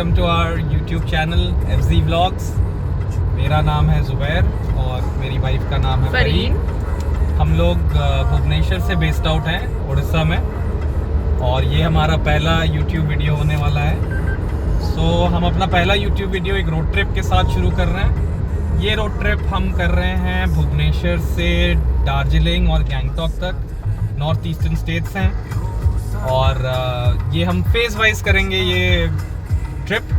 Welcome to our YouTube channel FZ Vlogs। मेरा नाम है ज़ुबैर और मेरी वाइफ का नाम है फरीन। हम लोग भुवनेश्वर से बेस्ड आउट हैं उड़ीसा में, और ये हमारा पहला यूट्यूब वीडियो होने वाला है। सो हम अपना पहला यूट्यूब वीडियो एक रोड ट्रिप के साथ शुरू कर रहे हैं। ये रोड ट्रिप हम कर रहे हैं भुवनेश्वर से दार्जिलिंग और गैंगटॉक तक, नॉर्थ ईस्टर्न स्टेट्स हैं। और ये हम फेज़ वाइज करेंगे ये ट्रिप।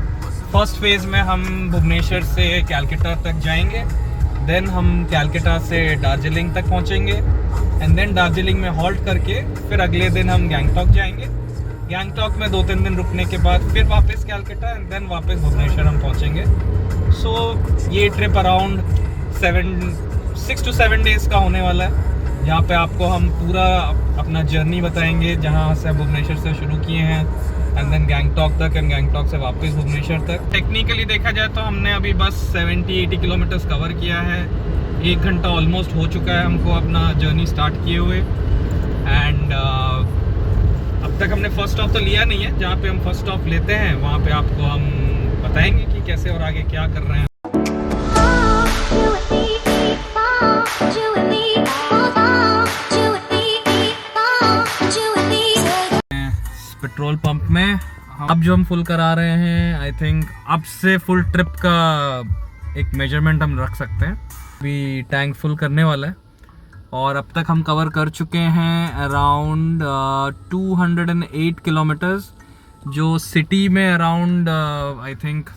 फर्स्ट फेज़ में हम भुवनेश्वर से कैलकाटा तक जाएंगे, देन हम कैलकाटा से दार्जिलिंग तक पहुंचेंगे, एंड देन दार्जिलिंग में हॉल्ट करके फिर अगले दिन हम गैंगटॉक जाएंगे। गैंगटॉक में 2-3 दिन रुकने के बाद फिर वापस कैलकाटा, एंड देन वापस भुवनेश्वर हम पहुंचेंगे। सो ये ट्रिप अराउंड 6 to 7 डेज़ का होने वाला है, जहाँ पे आपको हम पूरा अपना जर्नी बताएंगे, जहाँ से भुवनेश्वर से शुरू किए हैं एंड देन गैंगटॉक तक, एंड गैंगटॉक से वापस भुवनेश्वर तक। टेक्निकली देखा जाए तो हमने अभी बस 70-80 किलोमीटर्स कवर किया है। 1 घंटा ऑलमोस्ट हो चुका है हमको अपना जर्नी स्टार्ट किए हुए। एंड अब तक हमने फर्स्ट स्टॉप तो लिया नहीं है। जहाँ पे हम फर्स्ट स्टॉप लेते हैं वहाँ पे आपको हम बताएंगे कि कैसे और आगे क्या कर रहे हैं। पेट्रोल पंप में अब जो हम फुल करा रहे हैं, आई थिंक अब से फुल ट्रिप का एक मेजरमेंट हम रख सकते हैं। अभी टैंक फुल करने वाला है और अब तक हम कवर कर चुके हैं अराउंड 208 किलोमीटर्स, जो सिटी में अराउंड आई थिंक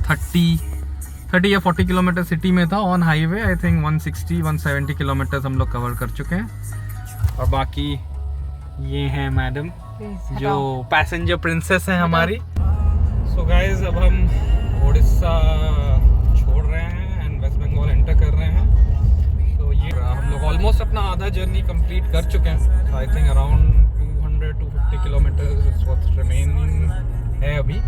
30 या 40 किलोमीटर सिटी में था। On highway I think 160-170 kilometres हम लोग कवर कर चुके हैं। और बाकी ये हैं मैडम जो पैसेंजर प्रिंसेस हैं हमारी। सो गाइज अब हम उड़ीसा छोड़ रहे हैं एंड वेस्ट बंगाल एंटर कर रहे हैं। तो ये हम लोग ऑलमोस्ट अपना आधा जर्नी कंप्लीट कर चुके हैं। I think around 200-250 kilometres what's remaining है अभी,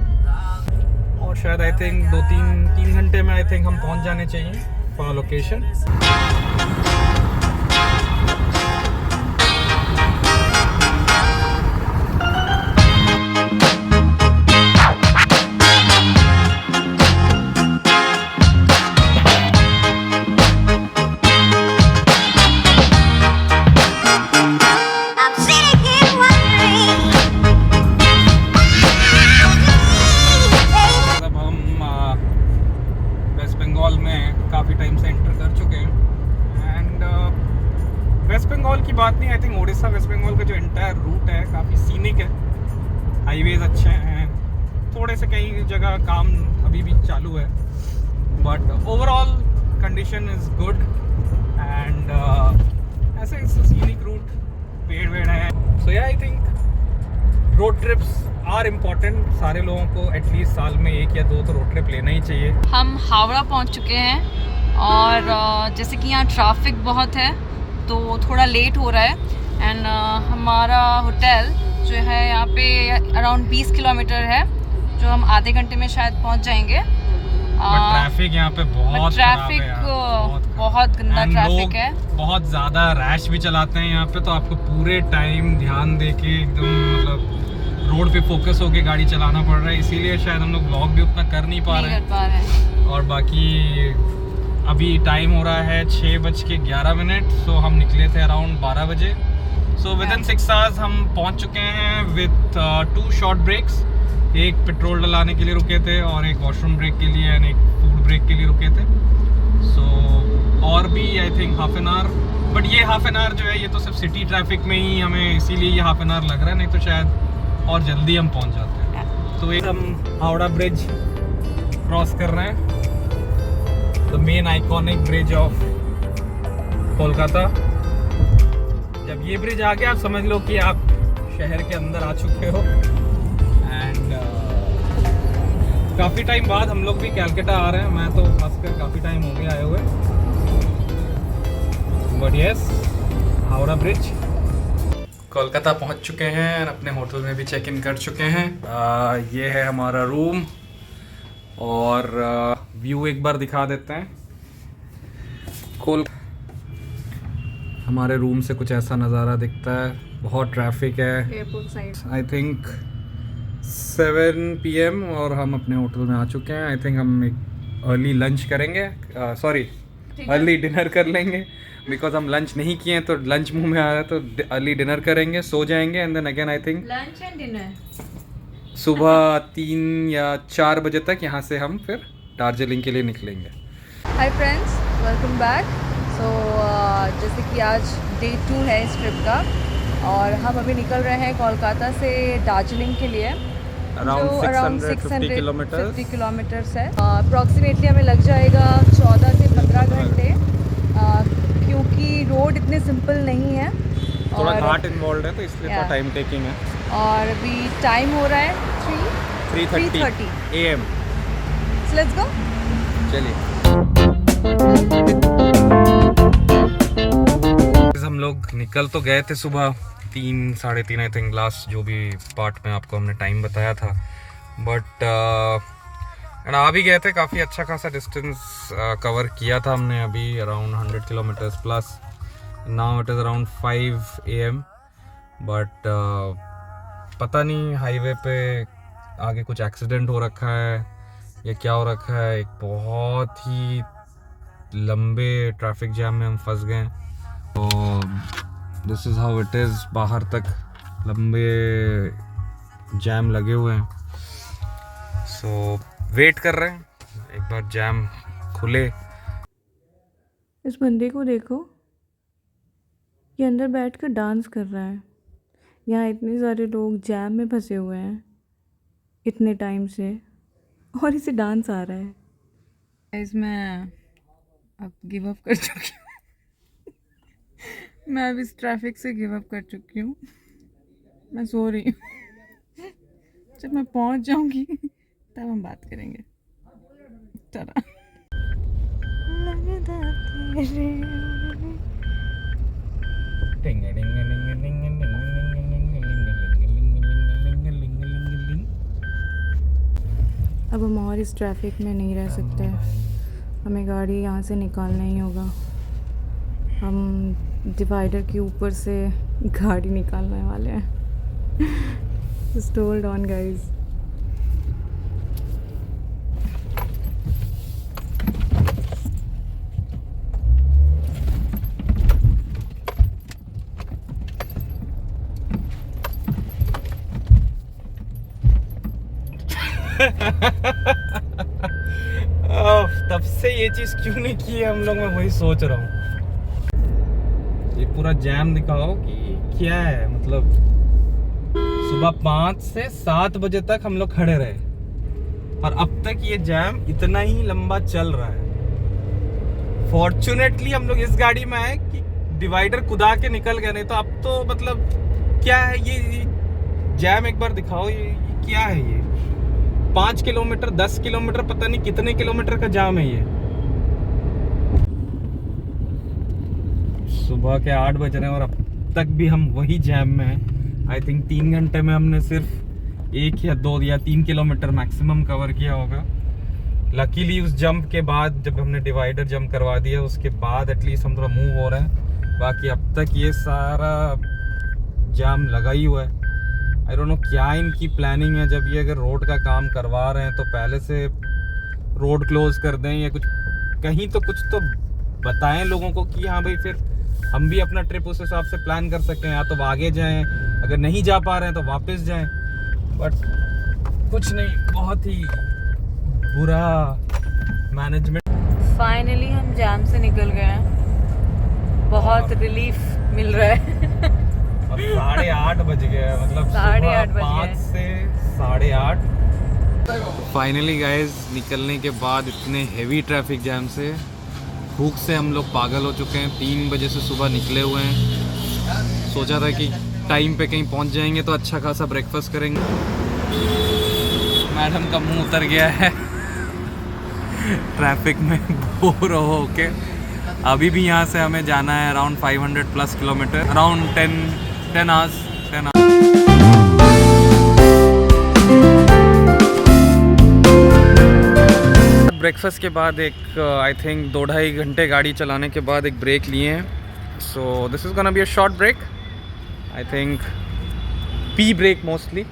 और शायद आई थिंक 2-3 घंटे में आई थिंक हम पहुंच जाने चाहिए फॉर लोकेशन। वेस्ट बंगाल की बात नहीं, I think Odisha west Bengal का जो एंटायर रूट है काफ़ी सीनिक है। हाईवेज अच्छे हैं, थोड़े से कई जगह काम अभी भी चालू है, but overall condition is good. And ऐसे सीनिक रूट, पेड़ वेड़ है। So yeah I think road trips are important. सारे लोगों को एटलीस्ट साल में 1 या 2 तो रोड ट्रिप लेना ही चाहिए। हम हावड़ा पहुंच चुके हैं और जैसे कि यहाँ ट्रैफिक बहुत है तो थोड़ा लेट हो रहा है। एंड हमारा होटल जो है यहाँ पे अराउंड 20 किलोमीटर है, जो हम आधे घंटे में शायद पहुँच जाएंगे। ट्रैफिक यहाँ पे बहुत ट्रैफिक बहुत गंदा ट्रैफिक है। बहुत ज़्यादा रैश भी चलाते हैं यहाँ पे, तो आपको पूरे टाइम ध्यान देके एकदम मतलब रोड पे फोकस होके गाड़ी चलाना पड़ रहा है। इसीलिए शायद हम लोग व्लॉग भी उतना कर नहीं पा रहे हैं। और बाकी अभी टाइम हो रहा है 6:11। सो हम निकले थे अराउंड 12 बजे। सो विद इन 6 आवर्स हम पहुंच चुके हैं विद 2 शॉर्ट ब्रेक्स। एक पेट्रोल डलाने के लिए रुके थे और एक वॉशरूम ब्रेक के लिए एंड एक फूड ब्रेक के लिए रुके थे। सो और भी I think half an hour, but ये हाफ एन आवर जो है ये तो सिर्फ सिटी ट्रैफिक में ही हमें इसीलिए ये हाफ एन आवर लग रहा है, नहीं तो शायद और जल्दी हम पहुँच जाते हैं। तो एक हम हावड़ा ब्रिज क्रॉस कर रहे हैं, the main iconic bridge of Kolkata. जब ये ब्रिज आ गया आप समझ लो कि आप शहर के अंदर आ चुके हो। एंड काफ़ी टाइम बाद हम लोग भी कैलकाटा आ रहे हैं। मैं तो खासकर काफ़ी टाइम हो गया आए हुए, but yes Howrah bridge. Kolkata पहुंच चुके हैं और अपने होटल में भी चेक इन कर चुके हैं। ये है हमारा रूम और व्यू एक बार दिखा देते हैं। हमारे रूम से कुछ ऐसा नज़ारा दिखता है। बहुत ट्रैफिक है। Airport side I think 7 PM और हम अपने होटल में आ चुके हैं। आई थिंक हम एक अर्ली लंच करेंगे, सॉरी अर्ली डिनर कर लेंगे, बिकॉज हम लंच नहीं किए हैं तो लंच मुंह में आ रहा है, तो अर्ली डिनर करेंगे, सो जाएंगे and then again I think lunch and dinner सुबह 3 या 4 बजे तक यहाँ से हम फिर दार्जिलिंग के लिए निकलेंगे। Hi friends, welcome back. So जैसे कि आज डे 2 है इस ट्रिप का और हम अभी निकल रहे हैं कोलकाता से दार्जिलिंग के लिए, अराउंड 650 किलोमीटर्स किलोमीटर्स है। अप्रॉक्सीमेटली हमें लग जाएगा 14 से 15 घंटे, क्योंकि रोड इतने सिंपल नहीं है, थोड़ा घाट इन्वॉल्व है तो इसलिए थोड़ा टाइम टेकिंग है। और अभी टाइम हो रहा है 3:30 AM। सो लेट्स गो, चलिए हम लोग निकल तो गए थे सुबह 3 साढ़े 3 आई थिंक, लास्ट जो भी पार्ट में आपको हमने टाइम बताया था, बट आ भी गए थे। काफ़ी अच्छा खासा डिस्टेंस कवर किया था हमने अभी, around 100 kilometres plus. Now it is around 5 AM, but पता नहीं हाईवे पे आगे कुछ एक्सीडेंट हो रखा है या क्या हो रखा है। एक बहुत ही लंबे ट्रैफिक जैम में हम फंस गए, तो this is how it is. बाहर तक लंबे जैम लगे हुए हैं, सो वेट कर रहे हैं एक बार जैम खुले। इस बंदे को देखो, ये अंदर बैठकर डांस कर रहा है। यहाँ इतने सारे लोग जैम में फंसे हुए हैं इतने टाइम से और इसे डांस आ रहा है। मैं अब गिव अप कर चुकी हूँ। मैं अब इस ट्रैफिक से गिव अप कर चुकी हूँ। मैं सो रही हूँ। जब मैं पहुँच जाऊँगी तब हम बात करेंगे। चला अब हम और इस ट्रैफिक में नहीं रह सकते, हमें गाड़ी यहाँ से निकालना ही होगा। हम डिवाइडर के ऊपर से गाड़ी निकालने वाले हैं। Just hold on guys. तब से ये चीज क्यों नहीं की है हम लोग, मैं वही सोच रहा हूँ। ये पूरा जैम दिखाओ कि क्या है, मतलब सुबह 5 से 7 बजे तक हम लोग खड़े रहे और अब तक ये जैम इतना ही लंबा चल रहा है। फॉर्चुनेटली हम लोग इस गाड़ी में आए कि डिवाइडर कुदा के निकल गए, नहीं तो अब तो मतलब क्या है ये जैम, एक बार दिखाओ ये क्या है। ये 5 किलोमीटर 10 किलोमीटर पता नहीं कितने किलोमीटर का जाम है ये। सुबह के 8 बज रहे हैं और अब तक भी हम वही जैम में हैं। आई थिंक 3 घंटे में हमने सिर्फ 1 या 2 या 3 किलोमीटर मैक्सिमम कवर किया होगा। लकीली उस जंप के बाद जब हमने डिवाइडर जंप करवा दिया उसके बाद एटलीस्ट हम थोड़ा मूव हो रहे हैं, बाकी अब तक ये सारा जाम लगा ही हुआ है। आई डोंट नो क्या इनकी प्लानिंग है, जब ये अगर रोड का काम करवा रहे हैं तो पहले से रोड क्लोज कर दें या कुछ कहीं तो कुछ तो बताएं लोगों को कि हाँ भाई फिर हम भी अपना ट्रिप उस हिसाब से प्लान कर सकें, या तो आगे जाएं, अगर नहीं जा पा रहे हैं तो वापस जाएं, बट कुछ नहीं, बहुत ही बुरा मैनेजमेंट। फाइनली हम जैम से निकल गए हैं, बहुत रिलीफ मिल रहा है। और 8:30 बज गए, मतलब 8:30 बज 5 से 8:30। फाइनली गाइज निकलने के बाद इतने हेवी ट्रैफिक जैम से भूख से हम लोग पागल हो चुके हैं। 3 बजे से सुबह निकले हुए हैं, सोचा था कि टाइम पे कहीं पहुंच जाएंगे तो अच्छा खासा ब्रेकफास्ट करेंगे। मैडम का मुंह उतर गया है ट्रैफिक में बोर हो के। अभी भी यहाँ से हमें जाना है around 500 plus kilometre, around 10 hours. Breakfast के बाद एक आई थिंक 2-2.5 घंटे गाड़ी चलाने के बाद एक ब्रेक लिए हैं। So this is gonna be a short break, I think pee break mostly.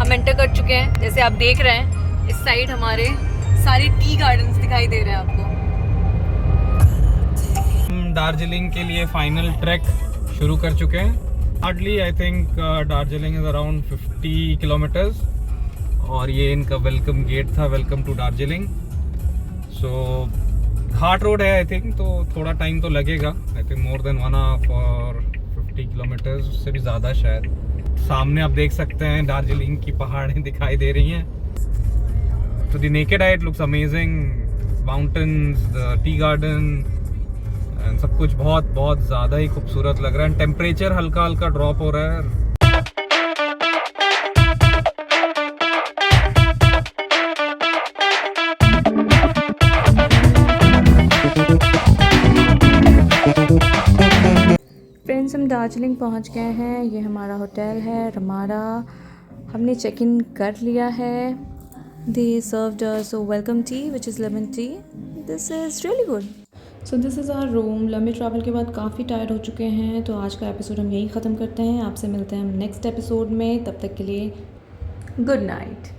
हम एंटर कर चुके हैं। जैसे आप देख रहे हैं इस साइड हमारे सारे टी गार्डन्स दिखाई दे रहे हैं आपको। हम दार्जिलिंग के लिए फाइनल ट्रैक शुरू कर चुके हैं। Hardly I think Darjeeling is around 50 kilometres और ये इनका वेलकम गेट था, welcome to Darjeeling. So ghat road है आई थिंक, तो थोड़ा टाइम तो लगेगा। I think more than 1 hour for 50 kilometres, उससे भी ज़्यादा शायद। सामने आप देख सकते हैं दार्जिलिंग की पहाड़ें दिखाई दे रही हैं। तो the naked eye it looks amazing, mountains, the tea garden, सब कुछ बहुत बहुत ज़्यादा ही खूबसूरत लग रहा है। टेम्परेचर हल्का हल्का ड्रॉप हो रहा है। फ्रेंड्स, हम दार्जिलिंग पहुंच गए हैं। ये हमारा होटल है रमारा। हमने चेक इन कर लिया है। They served us welcome tea which is lemon tea. This is really good. So this is our room. लंबे ट्रैवल के बाद काफ़ी टायर्ड हो चुके हैं, तो आज का एपिसोड हम यहीं ख़त्म करते हैं। आपसे मिलते हैं नेक्स्ट एपिसोड में। तब तक के लिए गुड नाइट।